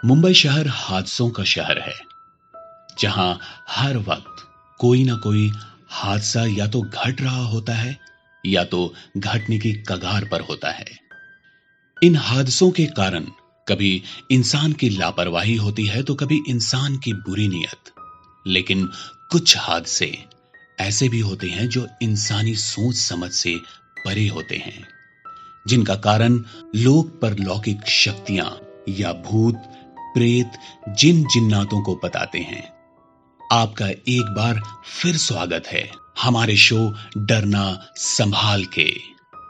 मुंबई शहर हादसों का शहर है, जहां हर वक्त कोई ना कोई हादसा या तो घट रहा होता है या तो घटने की कगार पर होता है। इन हादसों के कारण कभी इंसान की लापरवाही होती है तो कभी इंसान की बुरी नीयत। लेकिन कुछ हादसे ऐसे भी होते हैं जो इंसानी सोच समझ से परे होते हैं, जिनका कारण लोक परलौकिक शक्तियां या भूत प्रेत जिन जिन्नातों को बताते हैं। आपका एक बार फिर स्वागत है हमारे शो डरना संभाल के,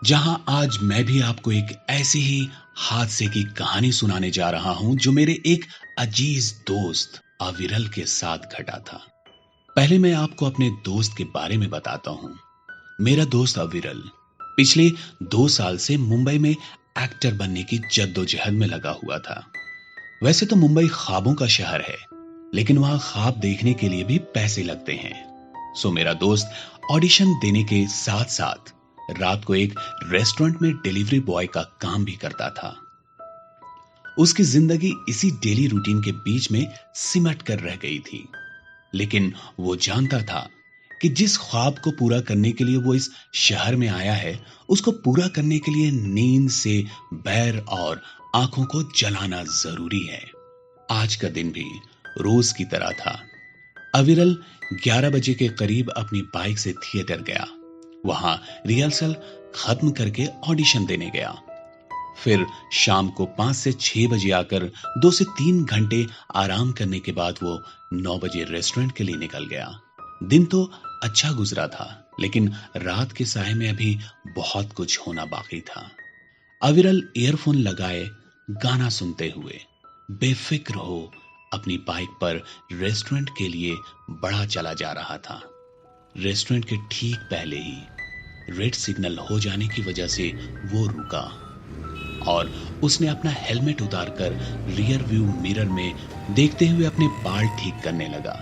जहां आज मैं भी आपको एक ऐसी ही हादसे की कहानी सुनाने जा रहा हूं जो मेरे एक अजीज दोस्त अविरल के साथ घटा था। पहले मैं आपको अपने दोस्त के बारे में बताता हूं। मेरा दोस्त अविरल पिछले 2 साल से मुंबई में एक्टर बनने की जद्दोजहद में लगा हुआ था। वैसे तो मुंबई ख्वाबों का शहर है, लेकिन वहां ख्वाब देखने के लिए भी पैसे लगते हैं। सो मेरा दोस्त ऑडिशन देने के साथ साथ रात को एक रेस्टोरेंट में डिलीवरी बॉय का काम भी करता था। उसकी जिंदगी इसी डेली रूटीन के बीच में सिमट कर रह गई थी, लेकिन वो जानता था कि जिस ख्वाब को पूरा करने के लिए वो इस शहर में आया है, उसको पूरा करने के लिए नींद से बैर और आंखों को जलाना जरूरी है। आज का दिन भी रोज की तरह था। अविरल 11 बजे के करीब अपनी बाइक से थिएटर गया। वहां रिहर्सल खत्म करके ऑडिशन देने गया। फिर शाम को 5 से 6 बजे आकर 2 से 3 घंटे आराम करने के बाद वो 9 बजे रेस्टोरेंट के लिए निकल गया। दिन तो अच्छा गुजरा था, लेकिन रात के साय में अभी बहुत कुछ होना बाकी था। अविरल ईयरफोन लगाए गाना सुनते हुए बेफिक्र हो अपनी बाइक पर रेस्टोरेंट के लिए बढ़ा चला जा रहा था। रेस्टोरेंट के ठीक पहले ही रेड सिग्नल हो जाने की वजह से वो रुका और उसने अपना हेलमेट उतारकर रियर व्यू मिरर में देखते हुए अपने बाल ठीक करने लगा।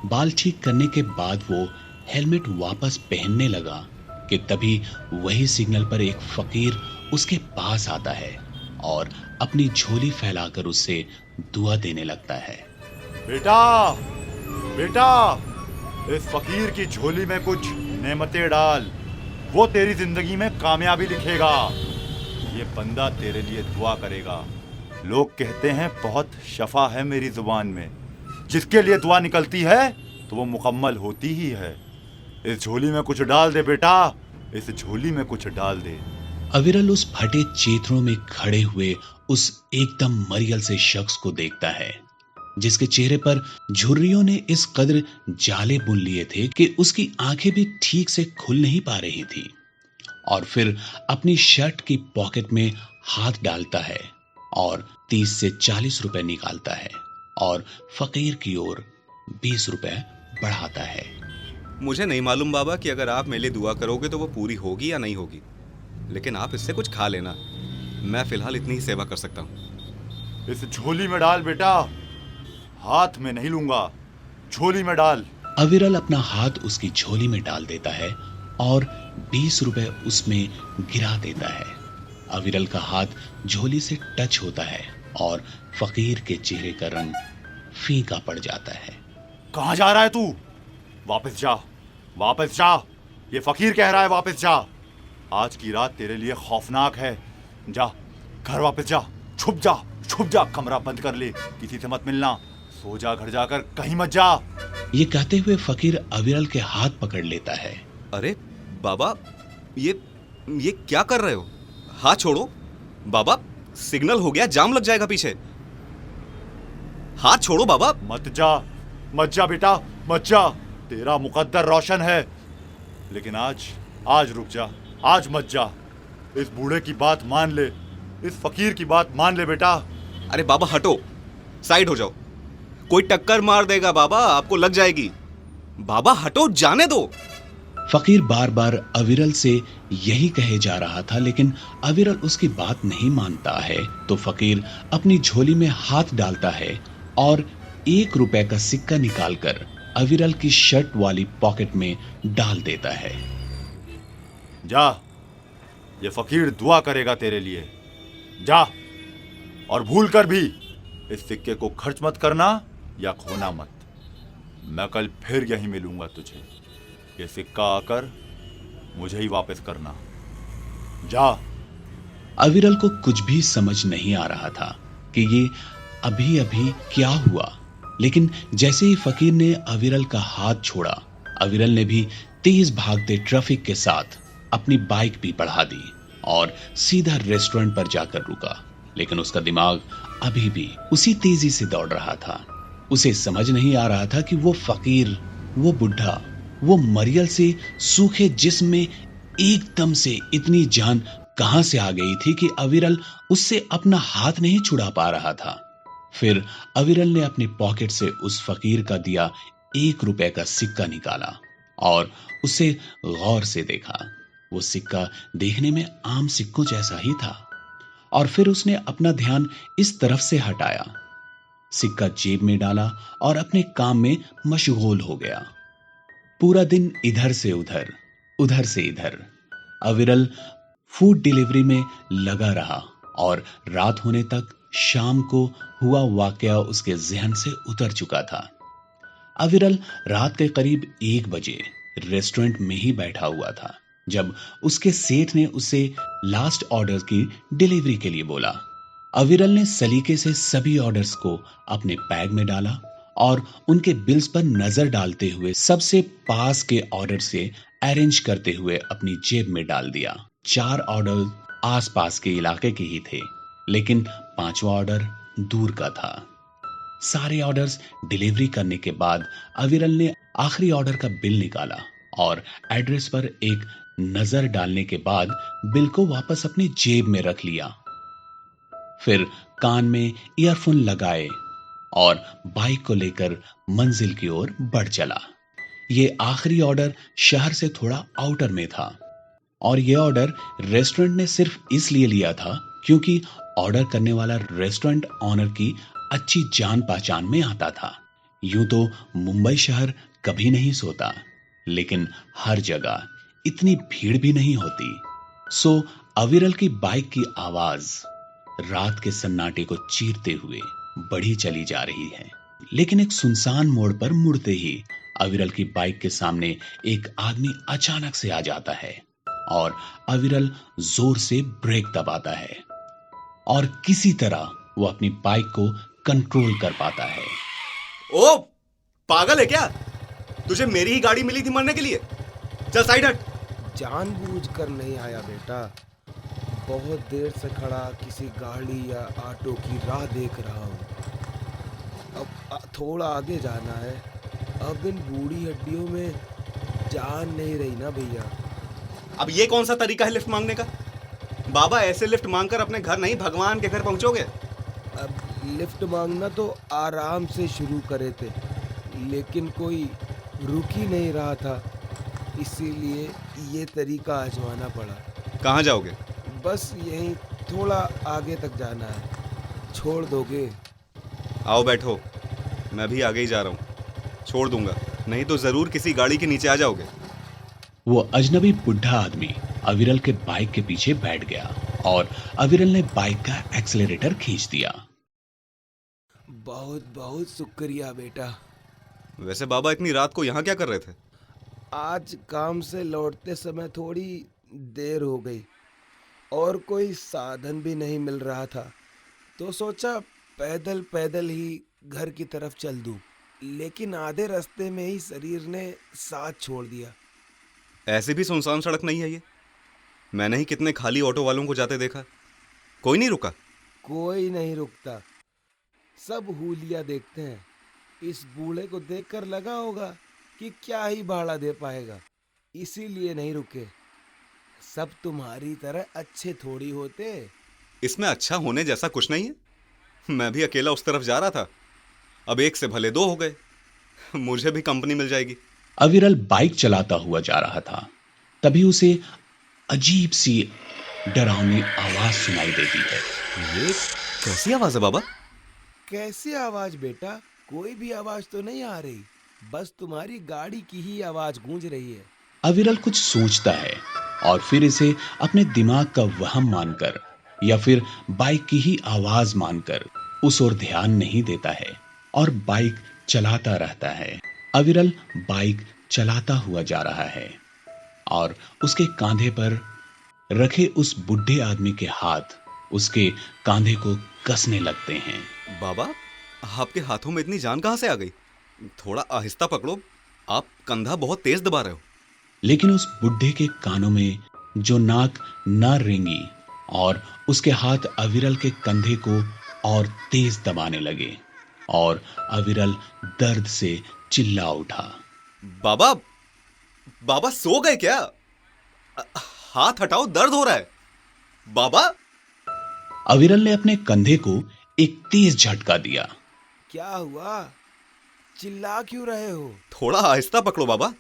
बाल ठीक करने के बाद वो हेलमेट वापस पहनने लगा कि तभी वही सिग्नल पर एक फकीर उसके पास आता है और अपनी झोली फैलाकर उससे दुआ देने लगता है। बेटा, बेटा, इस फकीर की झोली में कुछ नेमतें डाल, वो तेरी जिंदगी में कामयाबी लिखेगा। ये बंदा तेरे लिए दुआ करेगा। लोग कहते हैं बहुत शफा है मेरी जुबान में, जिसके लिए दुआ निकलती है तो वो मुकम्मल होती ही है। इस झोली में कुछ डाल दे बेटा, इस झोली में कुछ डाल दे। अविरल उस फटे चेथड़ों में खड़े हुए उस एकदम मरियल से शख्स को देखता है, जिसके चेहरे पर झुर्रियों ने इस कदर जाले बुन लिए थे कि उसकी आंखें भी ठीक से खुल नहीं पा रही थी। और फिर अपनी शर्ट की पॉकेट में हाथ डालता है और 30 से 40 रुपए निकालता है और फकीर की ओर 20 रुपए बढ़ाता है। मुझे नहीं मालूम बाबा कि अगर आप मेरे लिए दुआ करोगे तो वो पूरी होगी या नहीं होगी, लेकिन आप इससे कुछ खा लेना। मैं फिलहाल इतनी ही सेवा कर सकता हूँ। इस झोली में डाल बेटा, हाथ में नहीं लूंगा, झोली में डाल। अविरल अपना हाथ उसकी झोली में डाल देता है और 20 रुपए उसमें गिरा देता है। अविरल का हाथ झोली से टच होता है और फकीर के चेहरे का रंग फीका पड़ जाता है। कहां जा रहा है तू? वापस जा, वापस जा। ये फकीर कह रहा है वापस जा। आज की रात तेरे लिए खौफनाक है। जा, घर वापस जा, छुप जा, छुप जा, कमरा बंद कर ले, किसी से मत मिलना, सो जा, घर जाकर कहीं मत जा। ये कहते हुए फकीर अविरल के हाथ पकड़ लेता है। अरे बाबा, ये क्या कर रहे हो? हाथ छोड़ो बाबा, सिग्नल हो गया, जाम लग जाएगा पीछे। हाथ छोड़ो बाबा। मत जा, मत जा बेटा, मत जा। तेरा मुकद्दर रोशन है, लेकिन आज रुक जा, आज मत जा। इस बूढ़े की बात मान ले, इस फकीर की बात मान ले बेटा। अरे बाबा हटो, साइड हो जाओ, कोई टक्कर मार देगा बाबा, आपको लग जाएगी। बाबा हटो, जाने दो। फकीर बार बार अविरल से यही कहे जा रहा था, लेकिन अविरल उसकी बात नहीं मानता है। तो फकीर अपनी झोली में हाथ डालता है और 1 रुपए का सिक्का निकालकर अविरल की शर्ट वाली पॉकेट में डाल देता है। जा, ये फकीर दुआ करेगा तेरे लिए, जा। और भूल कर भी इस सिक्के को खर्च मत करना या खोना मत। मैं कल फिर यहीं मिलूंगा तुझे। ये सिक्का आकर मुझे ही वापस करना। जा। अविरल को कुछ भी समझ नहीं आ रहा था कि ये अभी अभी क्या हुआ, लेकिन जैसे ही फकीर ने अविरल का हाथ छोड़ा, अविरल ने भी तेज भागते ट्रैफिक के साथ अपनी बाइक भी बढ़ा दी और सीधा रेस्टोरेंट पर जाकर रुका। लेकिन उसका दिमाग अभी भी उसी तेजी से दौड़ रहा था। उसे समझ नहीं आ रहा था कि वो फकीर, वो बुढ़ा, वो मरियल से सूखे जिस्म में एकदम से इतनी जान कहां से आ गई थी कि अविरल उससे अपना हाथ नहीं छुड़ा पा रहा था। फिर अविरल ने अपनी पॉकेट से उस फकीर का दिया 1 रुपए का सिक्का निकाला और उसे गौर से देखा। वो सिक्का देखने में आम सिक्कों जैसा ही था और फिर उसने अपना ध्यान इस तरफ से हटाया, सिक्का जेब में डाला और अपने काम में मशगूल हो गया। पूरा दिन इधर से उधर, उधर से इधर अविरल फूड डिलीवरी में लगा रहा और रात होने तक शाम को हुआ वाकया उसके जहन से उतर चुका था। अविरल रात के करीब 1 बजे रेस्टोरेंट में ही बैठा हुआ था जब उसके सेठ ने उसे लास्ट ऑर्डर की डिलीवरी के लिए बोला। अविरल ने सलीके से सभी ऑर्डर्स को अपने बैग में डाला और उनके बिल्स पर नजर डालते हुए सबसे पास के ऑर्डर से अरेंज करते हुए अपनी जेब में डाल दिया। 4 ऑर्डर आसपास के इलाके के ही थे, लेकिन 5वां ऑर्डर दूर का था। सारे ऑर्डर्स डिलीवरी करने के बाद अविरल ने आखिरी ऑर्डर का बिल निकाला और एड्रेस पर एक नजर डालने के बाद बिल को वापस अपनी जेब में रख लिया। फिर कान में ईयरफोन लगाए और बाइक को लेकर मंजिल की ओर बढ़ चला। ये आखिरी ऑर्डर शहर से थोड़ा आउटर में था और यह ऑर्डर रेस्टोरेंट ने सिर्फ इसलिए लिया था क्योंकि ऑर्डर करने वाला रेस्टोरेंट ऑनर की अच्छी जान पहचान में आता था। यूं तो मुंबई शहर कभी नहीं सोता, लेकिन हर जगह इतनी भीड़ भी नहीं होती। सो अविरल की बाइक की आवाज रात के सन्नाटे को चीरते हुए बढ़ी चली जा रही है। लेकिन एक सुनसान मोड़ पर मुड़ते ही अविरल की बाइक के सामने एक आदमी अचानक से आ जाता है और अविरल जोर से ब्रेक दबाता है और किसी तरह वो अपनी बाइक को कंट्रोल कर पाता है। ओ पागल है क्या? तुझे मेरी ही गाड़ी मिली थी मरने के लिए। चल साइड हट। जानबूझकर नहीं आया बेटा, बहुत देर से खड़ा किसी गाड़ी या ऑटो की राह देख रहा हूँ। अब थोड़ा आगे जाना है। अब इन बूढ़ी हड्डियों में जान नहीं रही ना भैया। अब ये कौन सा तरीका है लिफ्ट मांगने का? बाबा ऐसे लिफ्ट मांगकर अपने घर नहीं भगवान के घर पहुंचोगे। अब लिफ्ट मांगना तो आराम से शुरू करे थे, लेकिन कोई रुक ही नहीं रहा था, इसीलिए ये तरीका आजमाना पड़ा। कहाँ जाओगे? बस यहीं थोड़ा आगे तक जाना है। छोड़ दोगे? आओ बैठो, मैं भी आगे ही जा रहा हूँ। छोड़ दूंगा, नहीं तो जरूर किसी गाड़ी के नीचे आ जाओगे। वो अजनबी बुढ़ा आदमी अविरल के बाइक के पीछे बैठ गया और अविरल ने बाइक का एक्सेलरेटर खींच दिया। बहुत बहुत शुक्रिया बेटा। वैसे बाबा इतनी रात को यहाँ क्या कर रहे थे? आज काम से लौटते समय थोड़ी देर हो गई और कोई साधन भी नहीं मिल रहा था, तो सोचा पैदल पैदल ही घर की तरफ चल दूं, लेकिन आधे रास्ते में ही शरीर ने साथ छोड़ दिया। ऐसे भी सुनसान सड़क नहीं है ये। मैंने ही कितने खाली ऑटो वालों को जाते देखा, कोई नहीं रुका। कोई नहीं रुकता, सब हुलिया देखते हैं। इस बूढ़े को देखकर लगा होगा कि क्या ही भाड़ा दे पाएगा, इसीलिए नहीं रुके। सब तुम्हारी तरह अच्छे थोड़ी होते। इसमें अच्छा होने जैसा कुछ नहीं है। मैं भी अकेला उस तरफ जा रहा था, अब 1 से भले 2 हो गए। मुझे भी कंपनी मिल जाएगी। अविरल बाइक चलाता हुआ जा रहा था, तभी उसे अजीब सी डरावनी आवाज सुनाई देती है। ये कैसी आवाज है बाबा? कैसी आवाज बेटा? कोई भी आवाज तो नहीं आ रही, बस तुम्हारी गाड़ी की ही आवाज गूंज रही है। अविरल कुछ सोचता है और फिर इसे अपने दिमाग का वहम मानकर या फिर बाइक की ही आवाज मानकर उस ओर ध्यान नहीं देता है और बाइक चलाता रहता है। अविरल बाइक चलाता हुआ जा रहा है और उसके कांधे पर रखे उस बुढ़े आदमी के हाथ उसके कांधे को कसने लगते हैं। बाबा, आपके हाथों में इतनी जान कहां से आ गई? थोड़ा आहिस्ता पकड़ो, आप कंधा बहुत तेज दबा रहे हो। लेकिन उस बुढ़े के कानों में जो नाक न रेंगी और उसके हाथ अविरल के कंधे को और तेज दबाने लगे और अविरल दर्द से चिल्ला उठा। बाबा, बाबा सो गए क्या? हाथ हटाओ, दर्द हो रहा है। बाबा। अविरल ने अपने कंधे को एक तेज झटका दिया। क्या हुआ? चिल्ला क्यों रहे हो? थोड़ा आहिस्ता पकड़ो बाबा।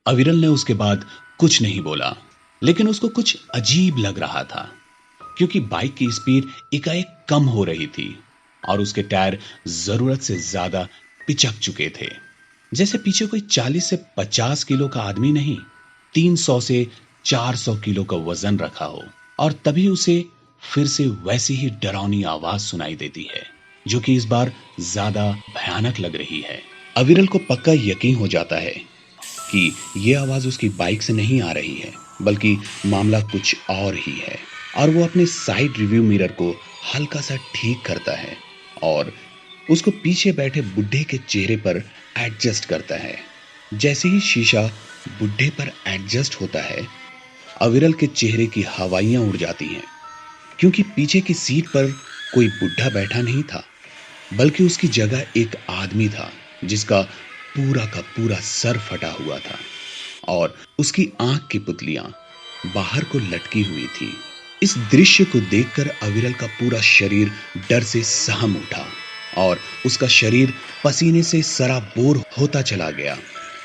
अविरल ने उसके बाद कुछ नहीं बोला, लेकिन उसको कुछ अजीब लग रहा था क्योंकि बाइक की स्पीड एकाएक कम हो रही थी और उसके टायर जरूरत से ज्यादा पिचक चुके थे। जैसे पीछे कोई 40 से 50 किलो का आदमी नहीं, 300 से 400 किलो का वजन रखा हो। और तभी उसे फिर से वैसी ही डरावनी आवाज सुनाई देती है, जो कि इस बार ज्यादा भयानक लग रही है। अविरल को पक्का यकीन हो जाता है कि यह आवाज उसकी बाइक से नहीं आ रही है, बल्कि मामला कुछ और ही है। और वो अपने साइड रिव्यू मिरर को हल्का सा ठीक करता है और उसको पीछे बैठे बुढ़े के चेहरे पर एडजस्ट करता है। जैसे ही शीशा बुढ़े पर एडजस्ट होता है, अविरल के चेहरे की हवाइयां उड़ जाती हैं, क्योंकि पीछे की सीट पर कोई बुढ़ा बैठा नहीं था, बल्कि उसकी जगह एक आदमी था जिसका पूरा का पूरा सर फटा हुआ था और उसकी आंख की पुतलियां बाहर को लटकी हुई थी। इस दृश्य को देखकर अविरल का पूरा शरीर डर से सहम उठा और उसका शरीर पसीने से सराबोर होता चला गया।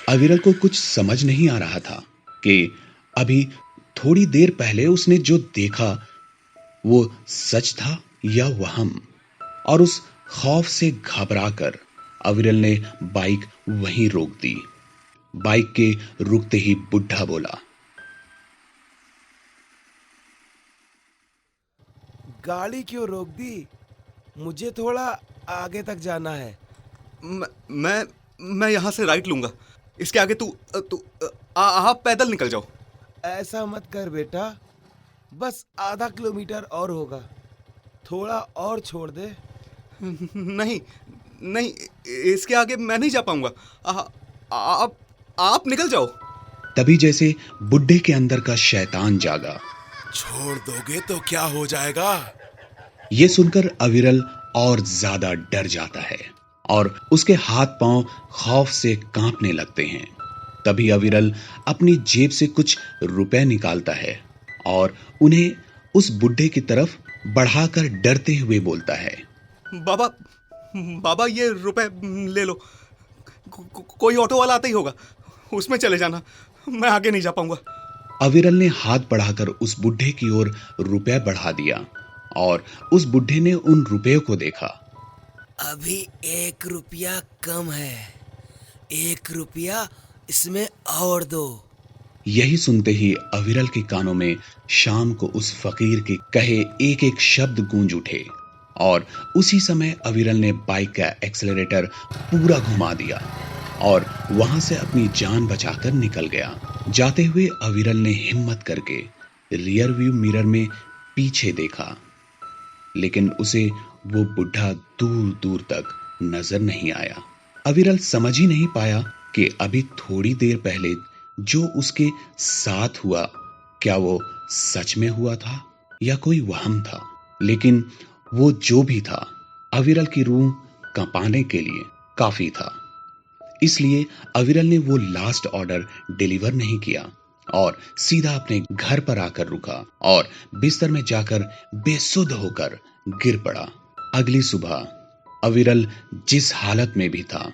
अविरल को कुछ समझ नहीं आ रहा था कि अभी थोड़ी देर पहले उसने जो देखा वो सच था या वहम। और उस खौफ से घबराकर अविरल ने बाइक वहीं रोक दी। बाइक के रुकते ही बुढ़ा बोला, गाड़ी क्यों रोक दी? मुझे थोड़ा आगे तक जाना है। मैं यहां से राइट लूंगा। इसके आगे आप पैदल निकल जाओ। ऐसा मत कर बेटा, बस आधा किलोमीटर और होगा, थोड़ा और छोड़ दे। नहीं नहीं, इसके आगे मैं नहीं जा पाऊंगा। आप निकल जाओ। तभी जैसे बुढ़े के अंदर का शैतान जागा। छोड़ दोगे तो क्या हो जाएगा? ये सुनकर अविरल और ज्यादा डर जाता है और उसके हाथ पांव खौफ से कांपने लगते हैं। तभी अविरल अपनी जेब से कुछ रुपए निकालता है और उन्हें उस बुढ़े की तरफ बढ़ाकर डरते हुए बोलता है, बाबा ये रुपए ले लो। कोई ऑटो वाला आता ही होगा, उसमें चले जाना, मैं आगे नहीं जा पाऊंगा। अविरल ने हाथ बढ़ाकर उस बुढ़े की ओर रुपया बढ़ा दिया और उस बुढ़े ने उन रुपयों को देखा। अभी 1 रुपया कम है, 1 रुपया इसमें और दो। यही सुनते ही अविरल के कानों में शाम को उस फकीर के कहे एक एक शब्द गूंज उठे और उसी समय अविरल ने बाइक का एक्सेलरेटर पूरा घुमा दिया और वहां से अपनी जान बचाकर निकल गया। जाते हुए अविरल ने हिम्मत करके रियर व्यू मिरर में पीछे देखा, लेकिन उसे वो बुढ़ा दूर दूर तक नजर नहीं आया। अविरल समझ ही नहीं पाया कि अभी थोड़ी देर पहले जो उसके साथ हुआ, क्या वो सच में हुआ था या कोई वहम था। लेकिन वो जो भी था, अविरल की रूह कंपाने के लिए काफी था। इसलिए अविरल ने वो लास्ट ऑर्डर डिलीवर नहीं किया और सीधा अपने घर पर आकर रुका और बिस्तर में जाकर बेसुध होकर गिर पड़ा। अगली सुबह अविरल जिस हालत में भी था,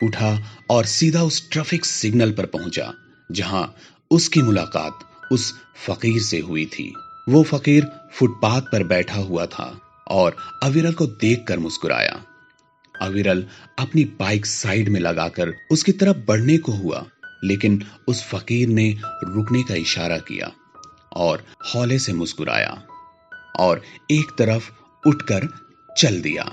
उठा और सीधा उस ट्रैफिक सिग्नल पर पहुंचा जहां उसकी मुलाकात उस फकीर से हुई थी। वो फकीर फुटपाथ पर बैठा हुआ था और अविरल को देखकर मुस्कुराया। अविरल अपनी बाइक साइड में लगाकर उसकी तरफ बढ़ने को हुआ, लेकिन उस फकीर ने रुकने का इशारा किया और हौले से मुस्कुराया और एक तरफ उठकर चल दिया।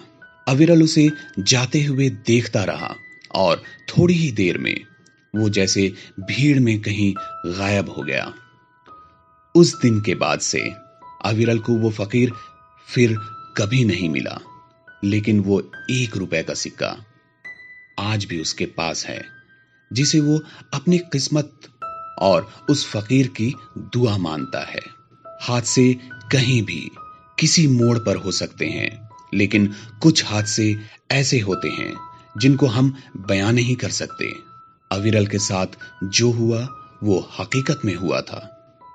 अविरल उसे जाते हुए देखता रहा और थोड़ी ही देर में वो जैसे भीड़ में कहीं गायब हो गया। उस दिन के बाद से अविरल को वो फकीर फिर कभी नहीं मिला, लेकिन वो 1 रुपए का सिक्का आज भी उसके पास है, जिसे वो अपनी किस्मत और उस फकीर की दुआ मानता है। हादसे कहीं भी किसी मोड़ पर हो सकते हैं, लेकिन कुछ हादसे ऐसे होते हैं जिनको हम बयां नहीं कर सकते। अविरल के साथ जो हुआ वो हकीकत में हुआ था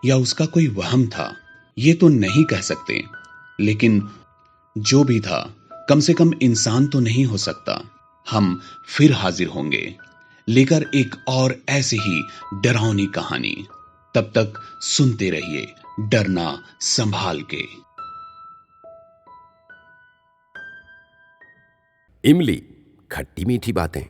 या उसका कोई वहम था, ये तो नहीं कह सकते, लेकिन जो भी था कम से कम इंसान तो नहीं हो सकता। हम फिर हाजिर होंगे लेकर एक और ऐसी ही डरावनी कहानी। तब तक सुनते रहिए डरना संभाल के। इमली, खट्टी मीठी बातें।